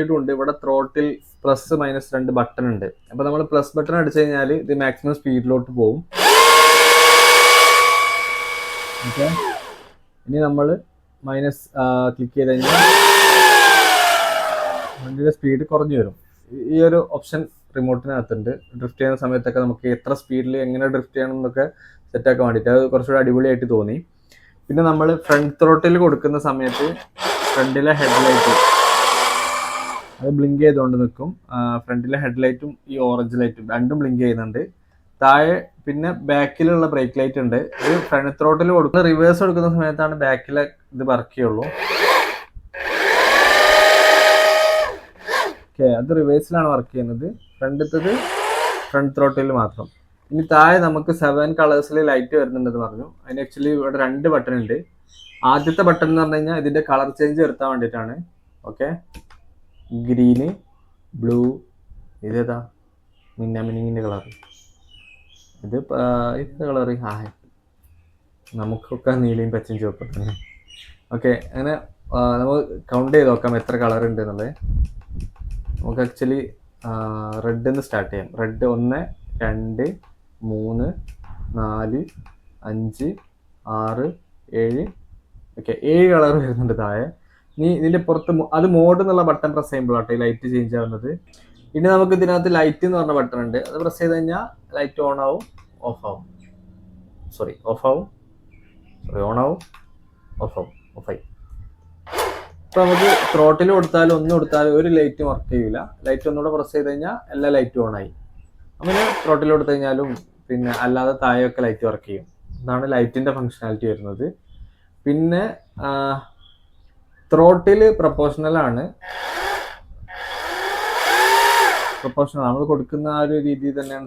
ഉണ്ട്. ഇവിടെ throttle plus minus 2 button ഉണ്ട്. അപ്പൊ നമ്മൾ പ്ലസ് ബട്ടൺ അടിച്ചു കഴിഞ്ഞാൽ ഇത് മാക്സിമം സ്പീഡിലോട്ട് പോകും. ഓക്കെ, ഇനി നമ്മൾ മൈനസ് ക്ലിക്ക് ചെയ്ത് കഴിഞ്ഞാൽ വണ്ടിയുടെ സ്പീഡ് കുറഞ്ഞു വരും. ഈ ഒരു ഓപ്ഷൻ റിമോട്ടിനകത്തുണ്ട്. ഡ്രിഫ്റ്റ് ചെയ്യുന്ന സമയത്തൊക്കെ നമുക്ക് എത്ര സ്പീഡിൽ എങ്ങനെ ഡ്രിഫ്റ്റ് ചെയ്യണം എന്നൊക്കെ സെറ്റാക്കാൻ വേണ്ടിയിട്ട് അത് കുറച്ചുകൂടി അടിപൊളിയായിട്ട് തോന്നി. പിന്നെ നമ്മൾ ഫ്രണ്ട് ത്രോട്ടിൽ കൊടുക്കുന്ന സമയത്ത് ഫ്രണ്ടിലെ ഹെഡ്ലൈറ്റ് അത് ബ്ലിങ്ക് ചെയ്തുകൊണ്ട് നിൽക്കും. ഫ്രണ്ടിലെ ഹെഡ്ലൈറ്റും ഈ ഓറഞ്ച് ലൈറ്റും രണ്ടും ബ്ലിങ്ക് ചെയ്യുന്നുണ്ട്. താഴെ പിന്നെ ബാക്കിലുള്ള ബ്രേക്ക് ലൈറ്റ് ഉണ്ട്. ഇത് ഫ്രണ്ട് ത്രോട്ടിൽ കൊടുക്കുന്ന റിവേഴ്സ് കൊടുക്കുന്ന സമയത്താണ് ബാക്കിലെ ഇത് വർക്ക് ചെയ്യുള്ളൂ. ഓക്കെ, അത് റിവേഴ്സിലാണ് വർക്ക് ചെയ്യുന്നത്. ഫ്രണ്ടിലത്തത് ഫ്രണ്ട് ത്രോട്ടിൽ മാത്രം. ഇനി താഴെ നമുക്ക് 7 കളേഴ്സിൽ ലൈറ്റ് വരുന്നുണ്ടെന്ന് പറഞ്ഞു. അതിന് ആക്ച്വലി ഇവിടെ 2 ബട്ടൺ ഉണ്ട്. ആദ്യത്തെ ബട്ടൺ എന്ന് പറഞ്ഞു കഴിഞ്ഞാൽ ഇതിന്റെ കളർ ചേഞ്ച് വരുത്താൻ വേണ്ടിയിട്ടാണ്. ഓക്കെ, ഗ്രീന്, ബ്ലൂ, ഇതേതാ മിന്നിങ്ങിന്റെ കളർ, ഇത് കളർ നമുക്കൊക്കെ നീലയും പച്ചയും ചുവപ്പും തന്നെ. ഓക്കെ, അങ്ങനെ നമുക്ക് കൗണ്ട് ചെയ്ത് നോക്കാം എത്ര കളർ ഉണ്ട് എന്നുള്ളത്. നമുക്ക് ആക്ച്വലി റെഡിന്ന് സ്റ്റാർട്ട് ചെയ്യാം. റെഡ് 1, 2, 3, 4, 5, 6, 7. ഓക്കെ, 7 കളർ വരുന്നുണ്ട് താഴെ. ഇനി ഇതിന്റെ പുറത്ത് അത് മോഡ് എന്നുള്ള ബട്ടൺ പ്രസ് ചെയ്യുമ്പോഴാട്ടോ ഈ ലൈറ്റ് ചേഞ്ച് ആവുന്നത്. ഇനി നമുക്ക് ഇതിനകത്ത് ലൈറ്റ് എന്ന് പറഞ്ഞ ബട്ടൺ ഉണ്ട്. അത് പ്രസ് ചെയ്ത് കഴിഞ്ഞാൽ ലൈറ്റ് ഓൺ ആവും, ഓഫ് ആവും. ഓഫായി. ഇപ്പൊ നമുക്ക് ത്രോട്ടിൽ കൊടുത്താലും ഒന്നും കൊടുത്താലും ഒരു ലൈറ്റും വർക്ക് ചെയ്യില്ല. ലൈറ്റ് ഒന്നുകൂടെ പ്രസ് ചെയ്ത് കഴിഞ്ഞാൽ എല്ലാ ലൈറ്റും ഓൺ ആയി. അങ്ങനെ ത്രോട്ടിൽ കൊടുത്തു കഴിഞ്ഞാലും പിന്നെ അല്ലാതെ താഴെയൊക്കെ ലൈറ്റ് വർക്ക് ചെയ്യും. ഇതാണ് ലൈറ്റിന്റെ ഫങ്ഷനാലിറ്റി വരുന്നത്. പിന്നെ ത്രോട്ടിൽ പ്രൊപ്പോർഷണൽ നമ്മൾ കൊടുക്കുന്ന ആ ഒരു രീതി തന്നെയാണ്